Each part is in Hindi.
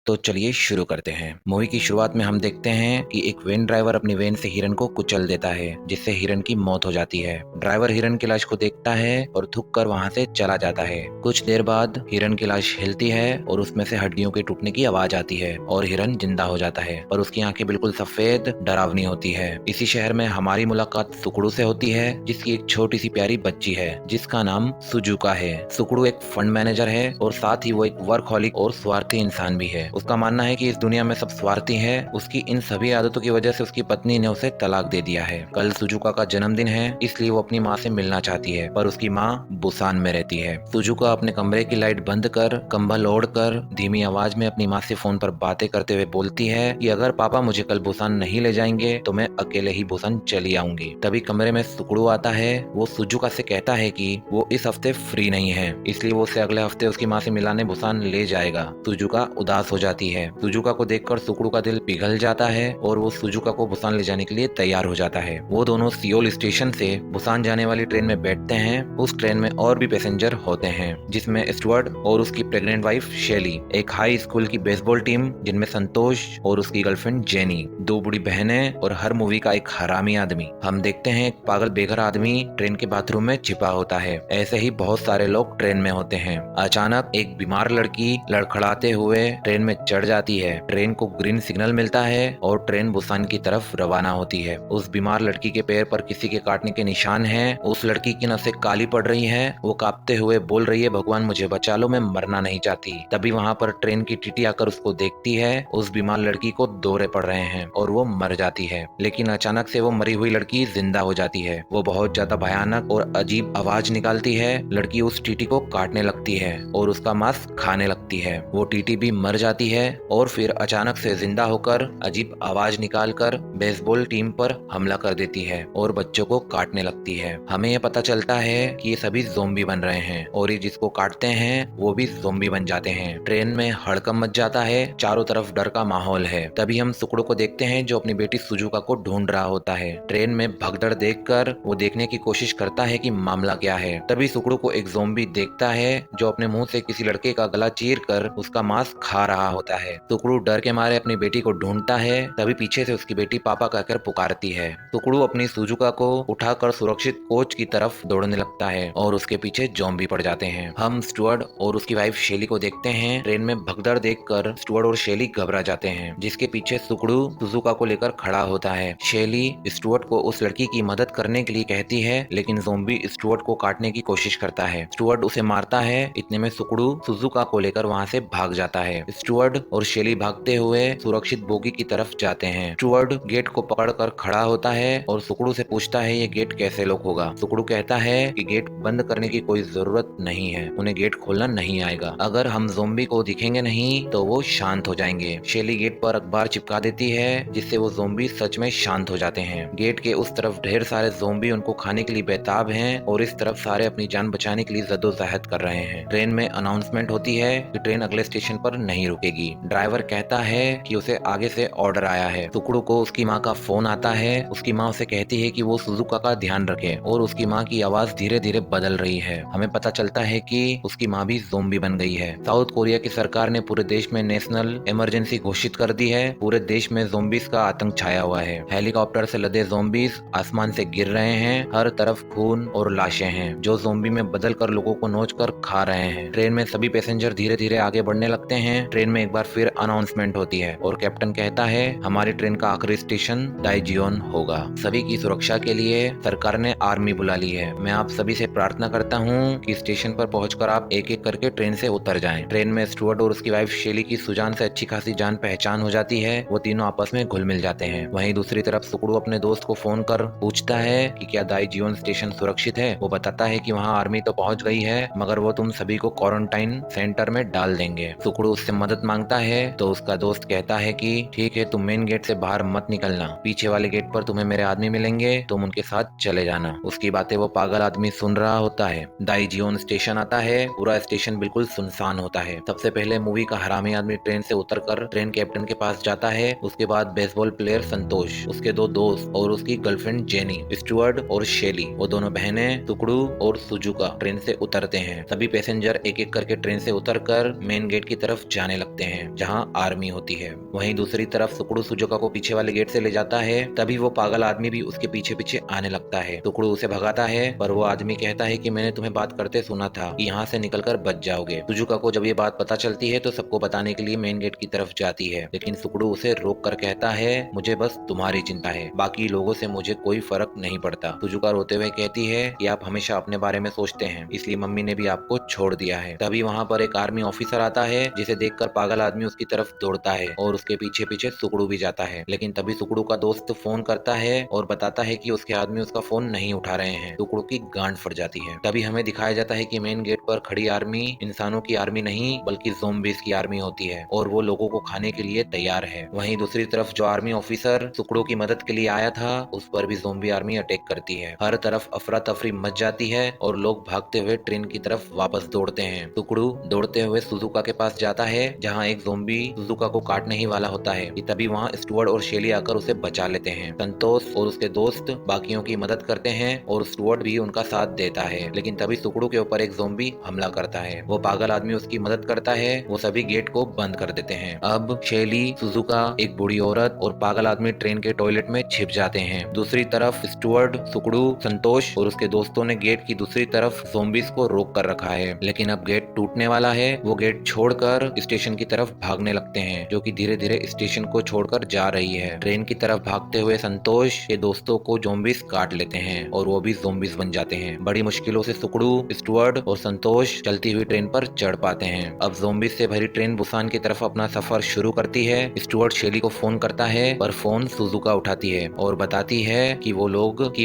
तो चलिए शुरू करते हैं। मूवी की शुरुआत में हम देखते हैं कि एक वेन ड्राइवर अपनी वेन से हिरन को कुचल देता है, जिससे हिरन की मौत हो जाती है। ड्राइवर हिरन की लाश को देखता है और थूक कर वहां से चला जाता है। कुछ देर बाद हिरन की लाश हिलती है और उसमें से हड्डियों के टूटने की आवाज आती है और हिरन जिंदा हो जाता है, पर उसकी आंखें बिल्कुल सफेद डरावनी होती है। इसी शहर में हमारी मुलाकात सुकड़ू से होती है, जिसकी एक छोटी सी प्यारी बच्ची है जिसका नाम सुजुका है। सुकड़ू एक फंड मैनेजर है और साथ ही वो एक वर्कहॉलिक और स्वार्थी इंसान भी है। उसका मानना है कि इस दुनिया में सब स्वार्थी है। उसकी इन सभी आदतों की वजह से उसकी पत्नी ने उसे तलाक दे दिया है। कल सुजुका का जन्मदिन है, इसलिए वो अपनी माँ से मिलना चाहती है, पर उसकी माँ बुसान में रहती है। सुजुका अपने कमरे की लाइट बंद कर कंबल ओढ़ कर धीमी आवाज में अपनी माँ से फोन पर बातें करते हुए बोलती है कि अगर पापा मुझे कल बुसान नहीं ले जाएंगे तो मैं अकेले ही बुसान चली आऊंगी। तभी कमरे में सुकड़ू आता है। वो सुजुका से कहता है कि वो इस हफ्ते फ्री नहीं है, इसलिए वो उसे अगले हफ्ते उसकी माँ से मिलाने बुसान ले जाएगा। सुजुका उदास हो जाती है। सुजुका को देखकर सुकड़ू का दिल पिघल जाता है और वो सुजुका को बुसान ले जाने के लिए तैयार हो जाता है। वो दोनों सियोल स्टेशन से बुसान जाने वाली ट्रेन में बैठते हैं। उस ट्रेन में और भी पैसेंजर होते हैं, जिसमें स्टुअर्ट और उसकी प्रेग्नेंट वाइफ शेली, एक हाई स्कूल की बेसबॉल टीम जिनमें संतोष और उसकी गर्लफ्रेंड जेनी, दो बुढ़ी बहनें और हर मूवी का एक हरामी आदमी। हम देखते हैं एक पागल बेघर आदमी ट्रेन के बाथरूम में छिपा होता है। ऐसे ही बहुत सारे लोग ट्रेन में होते हैं। अचानक एक बीमार लड़की लड़खड़ाते हुए ट्रेन में चढ़ जाती है। ट्रेन को ग्रीन सिग्नल मिलता है और ट्रेन बुसान की तरफ रवाना होती है। उस बीमार लड़की के पैर पर किसी के काटने के निशान हैं। उस लड़की की नसें काली पड़ रही हैं। वो कांपते हुए बोल रही है, भगवान मुझे बचा लो, मैं मरना नहीं चाहती। तभी वहाँ पर ट्रेन की टीटी आकर उसको देखती है। उस बीमार लड़की को दौरे पड़ रहे हैं और वो मर जाती है, लेकिन अचानक से वो मरी हुई लड़की जिंदा हो जाती है। वो बहुत ज्यादा भयानक और अजीब आवाज निकालती है। लड़की उस टीटी को काटने लगती है और उसका मांस खाने लगती है। वो टीटी भी मर जाती है और फिर अचानक से जिंदा होकर अजीब आवाज निकालकर बेसबॉल टीम पर हमला कर देती है और बच्चों को काटने लगती है। हमें यह पता चलता है कि ये सभी ज़ोंबी बन रहे हैं और ये जिसको काटते हैं वो भी ज़ोंबी बन जाते हैं। ट्रेन में हड़कंप मच जाता है। चारों तरफ डर का माहौल है। तभी हम सुकड़ू को देखते हैं जो अपनी बेटी सुजुका को ढूंढ रहा होता है। ट्रेन में भगदड़ देखकर वो देखने की कोशिश करता है कि मामला क्या है। तभी सुकड़ू को एक ज़ोंबी देखता है जो अपने मुंह से किसी लड़के का गला चीर कर उसका मांस खा रहा होता है। सुकड़ू डर के मारे अपनी बेटी को ढूंढता है। तभी पीछे से उसकी बेटी पापा कहकर पुकारती है। सुकड़ू अपनी सुजुका को उठाकर सुरक्षित कोच की तरफ दौड़ने लगता है और उसके पीछे ज़ोंबी पड़ जाते हैं। हम स्टुअर्ट और उसकी वाइफ शेली को देखते हैं। ट्रेन में भगदड़ देखकर स्टुअर्ट और शेली घबरा जाते हैं, जिसके पीछे सुकड़ू सुजुका को लेकर खड़ा होता है। शेली स्टुअर्ट को उस लड़की की मदद करने के लिए कहती है, लेकिन ज़ोंबी स्टुअर्ट को काटने की कोशिश करता है। स्टुअर्ट उसे मारता है। इतने में सुकड़ू सुजुका को लेकर वहाँ से भाग जाता है। स्टुअर्ट और शेली भागते हुए सुरक्षित बोगी की तरफ जाते हैं। स्टुअर्ट गेट को पकड़कर खड़ा होता है और सुकड़ू से पूछता है ये गेट कैसे लॉक होगा। सुकड़ू कहता है कि गेट बंद करने की कोई जरूरत नहीं है, उन्हें गेट खोलना नहीं आएगा। अगर हम ज़ोंबी को दिखेंगे नहीं तो वो शांत हो जाएंगे। शेली गेट पर अखबार चिपका देती है, जिससे वो ज़ोंबी सच में शांत हो जाते हैं। गेट के उस तरफ ढेर सारे ज़ोंबी उनको खाने के लिए बेताब हैं और इस तरफ सारे अपनी जान बचाने के लिए जद्दोजहद कर रहे हैं। ट्रेन में अनाउंसमेंट होती है कि ट्रेन अगले स्टेशन पर नहीं रुकेगी। ड्राइवर कहता है कि उसे आगे से ऑर्डर आया है। सुकड़ू को उसकी माँ का फोन आता है। उसकी माँ उसे कहती है कि वो सुजुका का ध्यान रखे और उसकी माँ की आवाज धीरे धीरे बदल रही है। हमें पता चलता है कि उसकी माँ भी ज़ोंबी बन गई है। साउथ कोरिया की सरकार ने पूरे देश में नेशनल इमरजेंसी घोषित कर दी है। पूरे देश में ज़ोंबीज का आतंक छाया हुआ है। हेलीकॉप्टर से लदे ज़ोंबीज आसमान से गिर रहे हैं। हर तरफ खून और लाशें हैं जो ज़ोंबी में बदल कर लोगों को नोच कर खा रहे हैं। ट्रेन में सभी पैसेंजर धीरे धीरे आगे बढ़ने लगते हैं। ट्रेन में एक बार फिर अनाउंसमेंट होती है और कैप्टन कहता है हमारी ट्रेन का आखिरी स्टेशन डाइजियोन होगा। सभी की सुरक्षा के लिए सरकार ने आर्मी बुला ली है। मैं आप सभी से प्रार्थना करता हूँ कि स्टेशन पर पहुंचकर आप एक एक करके ट्रेन से उतर जाएं। ट्रेन में स्टुअर्ट और उसकी वाइफ शेली की सुजान से अच्छी खासी जान पहचान हो जाती है। वो तीनों आपस में घुल मिल जाते हैं। वहीं दूसरी तरफ सुकड़ू अपने दोस्त को फोन कर पूछता है कि क्या दाईजियोन स्टेशन सुरक्षित है। वो बताता है कि वहाँ आर्मी तो पहुंच गई है, मगर वो तुम सभी को क्वारंटाइन सेंटर में डाल देंगे। सुकड़ू उससे मदद मांगता है तो उसका दोस्त कहता है कि ठीक है, तुम मेन गेट से बाहर मत निकलना, पीछे वाले गेट पर तुम्हें मेरे आदमी मिलेंगे, तुम उनके साथ चले जाना। उसकी बातें वो पागल आदमी सुन रहा होता है। दाईजियोन स्टेशन आता है। पूरा स्टेशन बिल्कुल सुनसान होता है। सबसे पहले मूवी का हरामी आदमी ट्रेन से उतरकर ट्रेन कैप्टन के पास जाता है। उसके बाद बेसबॉल प्लेयर संतोष, उसके दो दोस्त और उसकी गर्लफ्रेंड जेनी, स्टुअर्ट और शेली, वो दोनों बहनें सुकड़ू और सुजुका ट्रेन से उतरते हैं। सभी पैसेंजर एक एक करके ट्रेन से उतरकर मेन गेट की तरफ जाने लगते देखते हैं जहाँ आर्मी होती है। वहीं दूसरी तरफ सुकड़ू सुजुका को पीछे वाले गेट से ले जाता है। तभी वो पागल आदमी भी उसके पीछे पीछे आने लगता है। सुकड़ू उसे भगाता है पर वो आदमी कहता है कि मैंने तुम्हें बात करते सुना था कि यहाँ से निकलकर बच जाओगे। सुजुका को जब ये बात पता चलती है तो सबको बताने के लिए मेन गेट की तरफ जाती है, लेकिन सुकड़ू उसे रोक कर कहता है मुझे बस तुम्हारी चिंता है, बाकी लोगों से मुझे कोई फर्क नहीं पड़ता। सुजुका रोते हुए कहती है कि आप हमेशा अपने बारे में सोचते हैं, इसलिए मम्मी ने भी आपको छोड़ दिया है। तभी वहाँ पर एक आर्मी ऑफिसर आता है जिसे देखकर पागल आदमी उसकी तरफ दौड़ता है और उसके पीछे पीछे सुकड़ू भी जाता है। लेकिन तभी सुकड़ू का दोस्त फोन करता है और बताता है कि उसके आदमी उसका फोन नहीं उठा रहे हैं। सुकड़ू की गांड फट जाती है। तभी हमें दिखाया जाता है कि मेन गेट पर खड़ी आर्मी इंसानों की आर्मी नहीं बल्कि ज़ॉम्बीज़ की आर्मी होती है और वो लोगों को खाने के लिए तैयार है। वहीं दूसरी तरफ जो आर्मी ऑफिसर सुकड़ू की मदद के लिए आया था उस पर भी ज़ॉम्बी आर्मी अटैक करती है। हर तरफ अफरा तफरी मच जाती है और लोग भागते हुए ट्रेन की तरफ वापस दौड़ते हैं। सुकड़ू दौड़ते हुए सुजुका के पास जाता है जहाँ एक ज़ॉम्बी सुजुका को काटने ही वाला होता है कि तभी वहाँ स्टुअर्ट और शेली आकर उसे बचा लेते हैं। संतोष और उसके दोस्त बाकियों की मदद करते हैं और स्टुअर्ट भी उनका साथ देता है, लेकिन तभी सुकड़ू के ऊपर एक ज़ॉम्बी हमला करता है। वो पागल आदमी उसकी मदद करता है। वो सभी गेट को बंद कर देते हैं। अब शेली, सुजुका, एक बूढ़ी औरत और पागल आदमी ट्रेन के टॉयलेट में छिप जाते हैं। दूसरी तरफ स्टुअर्ट, सुकड़ू, संतोष और उसके दोस्तों ने गेट की दूसरी तरफ ज़ॉम्बीज़ को रोक कर रखा है, लेकिन अब गेट टूटने वाला है। वो गेट छोड़कर स्टेशन की तरफ भागने लगते हैं, जो कि धीरे धीरे स्टेशन को छोड़कर जा रही है। ट्रेन की तरफ भागते हुए संतोष के दोस्तों को ज़ॉम्बीज़ काट लेते हैं और वो भी ज़ॉम्बीज़ बन जाते हैं। बड़ी मुश्किलों से सुकड़ू, स्टुअर्ट और संतोष चलती हुई ट्रेन पर चढ़ पाते हैं। अब ज़ॉम्बीज़ से भरी ट्रेन बुसान की तरफ अपना सफर शुरू करती है। स्टुअर्ट शेली को फोन करता है पर फोन सुजुका उठाती है और बताती है कि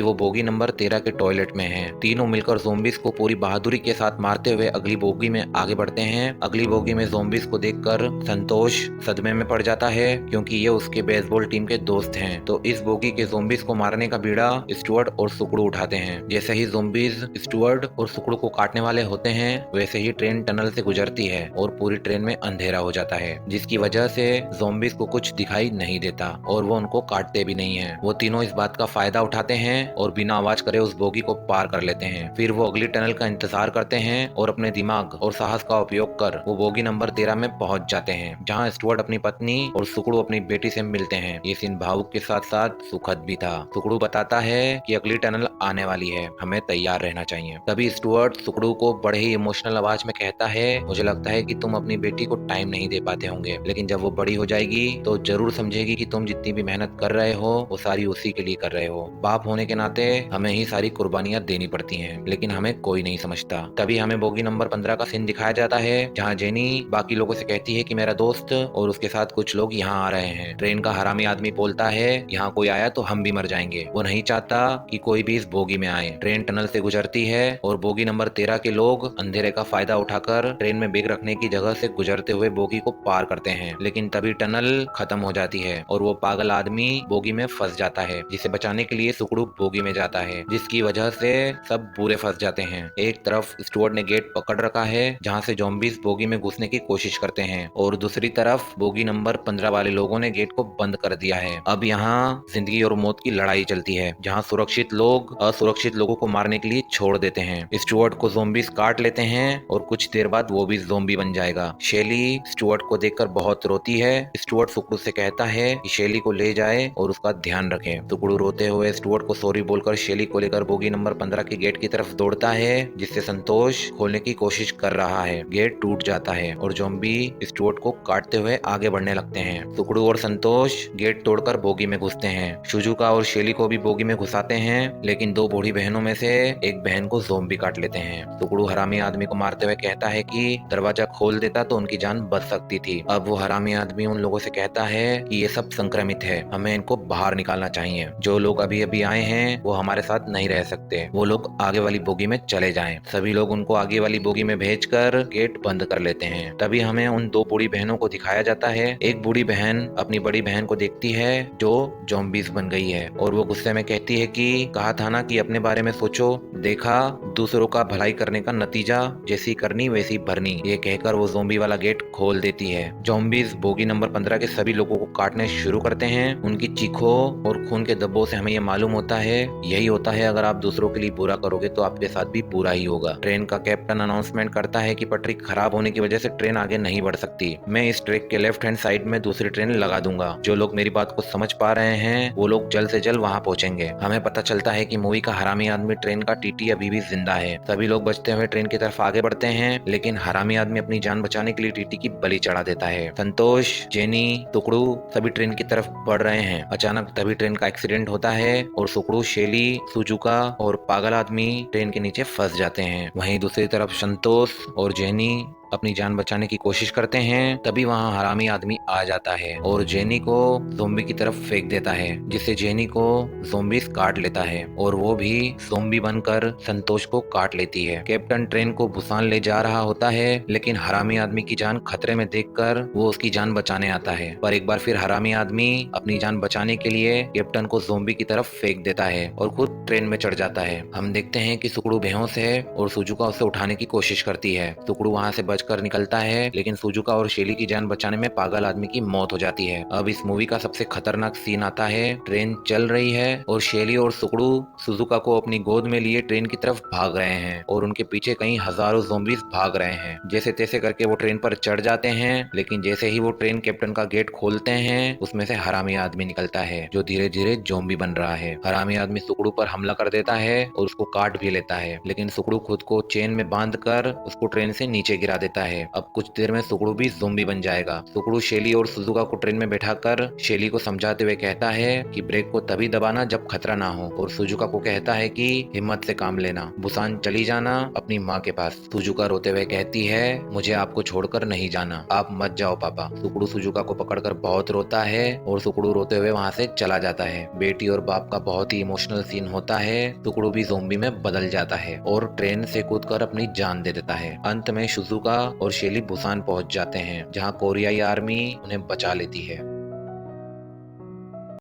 वो बोगी नंबर 13 के टॉयलेट में हैं। तीनों मिलकर ज़ॉम्बीज़ को पूरी बहादुरी के साथ मारते हुए अगली बोगी में आगे बढ़ते हैं। अगली बोगी में ज़ॉम्बीज़ को देखकर संतोष सदमे में पड़ जाता है क्योंकि ये उसके बेसबॉल टीम के दोस्त हैं। तो इस बोगी के ज़ॉम्बीज़ को मारने का बीड़ा स्टुअर्ट और सुकड़ू उठाते हैं। जैसे ही ज़ॉम्बीज़ स्टुअर्ट और सुकड़ू को काटने वाले होते हैं वैसे ही ट्रेन टनल से गुजरती है और पूरी ट्रेन में अंधेरा हो जाता है, जिसकी वजह से ज़ॉम्बीज़ को कुछ दिखाई नहीं देता और वो उनको काटते भी नहीं है। वो तीनों इस बात का फायदा उठाते हैं और बिना आवाज करे उस बोगी को पार कर लेते हैं। फिर वो अगली टनल का इंतजार करते हैं और अपने दिमाग और साहस का उपयोग कर वो बोगी नंबर 13 में पहुंच जाते हैं, जहां स्टुअर्ट अपनी पत्नी और सुकड़ू अपनी बेटी से मिलते हैं। ये सीन भावुक के साथ साथ सुखद भी था। सुकड़ू बताता है कि अगली टनल आने वाली है, हमें तैयार रहना चाहिए। तभी स्टुअर्ट सुकड़ू को बड़े ही इमोशनल आवाज में कहता है मुझे लगता है कि तुम अपनी बेटी को टाइम नहीं दे पाते होंगे, लेकिन जब वो बड़ी हो जाएगी तो जरूर समझेगी कि तुम जितनी भी मेहनत कर रहे हो वो सारी उसी के लिए कर रहे हो। बाप होने के नाते हमें ही सारी कुर्बानियां देनी पड़ती हैं, लेकिन हमें कोई नहीं समझता। तभी हमें बोगी नंबर 15 का सीन दिखाया जाता है जहाँ जेनी बाकी लोगों से कहती है कि मेरा दोस्त और उसके साथ कुछ लोग यहाँ आ रहे हैं। ट्रेन का हरामी आदमी बोलता है यहाँ कोई आया तो हम भी मर जाएंगे। वो नहीं चाहता कि कोई भी इस बोगी में आए। ट्रेन टनल से गुजरती है और बोगी नंबर 13 के लोग अंधेरे का फायदा उठाकर ट्रेन में बैग रखने की जगह से गुजरते हुए बोगी को पार करते हैं, लेकिन तभी टनल खत्म हो जाती है और वो पागल आदमी बोगी में फंस जाता है, जिसे बचाने के लिए सुकड़ू बोगी में जाता है, जिसकी वजह से सब पूरे फंस जाते हैं। एक तरफ स्टुअर्ट ने गेट पकड़ रखा है जहाँ से ज़ॉम्बीज़ बोगी में घुसने की कोशिश करते हैं और दूसरी तरफ बोगी नंबर 15 वाले लोगों ने गेट को बंद कर दिया है। अब यहाँ जिंदगी और मौत की लड़ाई चलती है, जहाँ सुरक्षित लोग असुरक्षित लोगों को मारने के लिए छोड़ देते हैं। स्टुअर्ट को ज़ॉम्बीज़ काट लेते हैं और कुछ देर बाद वो भी ज़ॉम्बी बन जाएगा। शेली स्टुअर्ट को देखकर बहुत रोती है। स्टुअर्ट सुकड़ू से कहता है कि शेली को ले जाए और उसका ध्यान रखे। सुकड़ू रोते हुए स्टुअर्ट को सॉरी बोलकर शेली को लेकर बोगी नंबर 15 के गेट की तरफ दौड़ता है, जिससे संतोष खोलने की कोशिश कर रहा है। गेट टूट जाता है और ज़ॉम्बी स्टुअर्ट को काटते हुए आगे बढ़ने लगते हैं। सुकड़ू और संतोष गेट तोड़कर बोगी में घुसते हैं। सुजुका और शेली को भी बोगी में घुसाते हैं, लेकिन दो बूढ़ी बहनों में से एक बहन को ज़ॉम्बी काट लेते हैं। सुकड़ू हरामी आदमी को मारते हुए कहता है कि दरवाजा खोल देता तो उनकी जान बच सकती थी। अब वो हरामी आदमी उन लोगों से कहता है कि ये सब संक्रमित है, हमें इनको बाहर निकालना चाहिए। जो लोग अभी अभी आए हैं वो हमारे साथ नहीं रह सकते, वो लोग आगे वाली बोगी में चले जाएं। सभी लोग उनको आगे वाली बोगी में भेजकर गेट बंद कर लेते हैं। तभी हमें उन दो बूढ़ी बहनों को दिखाया जाता है। एक बूढ़ी बहन अपनी बड़ी बहन को देखती है जो ज़ॉम्बीज़ बन गई है और वो गुस्से में कहती है कि कहा था ना कि अपने बारे में सोचो, देखा दूसरों का भलाई करने का नतीजा जैसी करनी वैसी भरनी। ये कहकर वो ज़ॉम्बी वाला गेट खोल देती है। ज़ॉम्बीज़ बोगी नंबर 15 के सभी लोगों को काटने शुरू करते हैं। उनकी चीखों और खून के धब्बों से हमें ये मालूम होता है यही होता है अगर आप दूसरों के लिए बुरा करोगे तो आपके साथ भी बुरा ही होगा। ट्रेन का कैप्टन अनाउंसमेंट करता है कि पटरी खराब होने की वजह से ट्रेन आगे नहीं बढ़ बढ़ सकती। मैं इस ट्रैक के लेफ्ट हैंड साइड में दूसरी ट्रेन लगा दूंगा। जो लोग मेरी बात को समझ पा रहे हैं वो लोग जल्द से जल्द वहाँ पहुंचेंगे। हमें पता चलता है कि मूवी का हरामी आदमी ट्रेन का टीटी अभी भी जिंदा है। सभी लोग बचते हुए ट्रेन की तरफ आगे बढ़ते हैं, लेकिन हरामी आदमी अपनी जान बचाने के लिए टीटी की बलि चढ़ा देता है। संतोष, जेनी, टुकड़ू सभी ट्रेन की तरफ बढ़ रहे हैं। अचानक तभी ट्रेन का एक्सीडेंट होता है और सुकड़ू, शेली, सुजुका और पागल आदमी ट्रेन के नीचे फंस जाते हैं। वहीं दूसरी तरफ संतोष और जेनी अपनी जान बचाने की कोशिश करते हैं। तभी वहाँ हरामी आदमी आ जाता है और जेनी को ज़ोंबी की तरफ फेंक देता है, जिससे जेनी को ज़ोंबीज काट लेता है और वो भी ज़ोंबी बनकर संतोष को काट लेती है। कैप्टन ट्रेन को बुसान ले जा रहा होता है, लेकिन हरामी आदमी की जान खतरे में देखकर वो उसकी जान बचाने आता है। पर एक बार फिर हरामी आदमी अपनी जान बचाने के लिए कैप्टन को ज़ोंबी की तरफ फेंक देता है और खुद ट्रेन में चढ़ जाता है। हम देखते हैं कि सुकड़ू बेहोश है और सुजुका उसे उठाने की कोशिश करती है। सुकड़ू वहाँ से कर निकलता है, लेकिन सुजुका और शेली की जान बचाने में पागल आदमी की मौत हो जाती है। अब इस मूवी का सबसे खतरनाक सीन आता है। ट्रेन चल रही है और शेली और सुकड़ू सुजुका को अपनी गोद में लिए ट्रेन की तरफ भाग रहे हैं और उनके पीछे कई हजारों ज़ोंबीज भाग रहे हैं। जैसे तैसे करके वो ट्रेन पर चढ़ जाते हैं, लेकिन जैसे ही वो ट्रेन कैप्टन का गेट खोलते हैं, उसमें से हरामी आदमी निकलता है जो धीरे धीरे ज़ोंबी बन रहा है। हरामी आदमी सुकड़ू पर हमला कर देता है और उसको काट भी लेता है, लेकिन सुकड़ू खुद को चेन में बांध कर उसको ट्रेन से नीचे गिरा देता है। अब कुछ देर में सुकड़ू भी ज़ोंबी बन जाएगा। सुकड़ू शेली और सुजुका को ट्रेन में बैठाकर शेली को समझाते हुए कहता है कि ब्रेक को तभी दबाना जब खतरा ना हो, और सुजुका को कहता है कि हिम्मत से काम लेना, बुसान चली जाना अपनी माँ के पास। सुजुका रोते हुए कहती है, मुझे आपको छोड़कर नहीं जाना, आप मत जाओ पापा। सुकड़ू सुजुका को पकड़कर बहुत रोता है और सुकड़ू रोते हुए वहाँ से चला जाता है। बेटी और बाप का बहुत ही इमोशनल सीन होता है। सुकड़ू भी ज़ोंबी में बदल जाता है और ट्रेन से कूदकर अपनी जान दे देता है। अंत में सुजुका और शेली बुसान पहुंच जाते हैं, जहां कोरियाई आर्मी उन्हें बचा लेती है।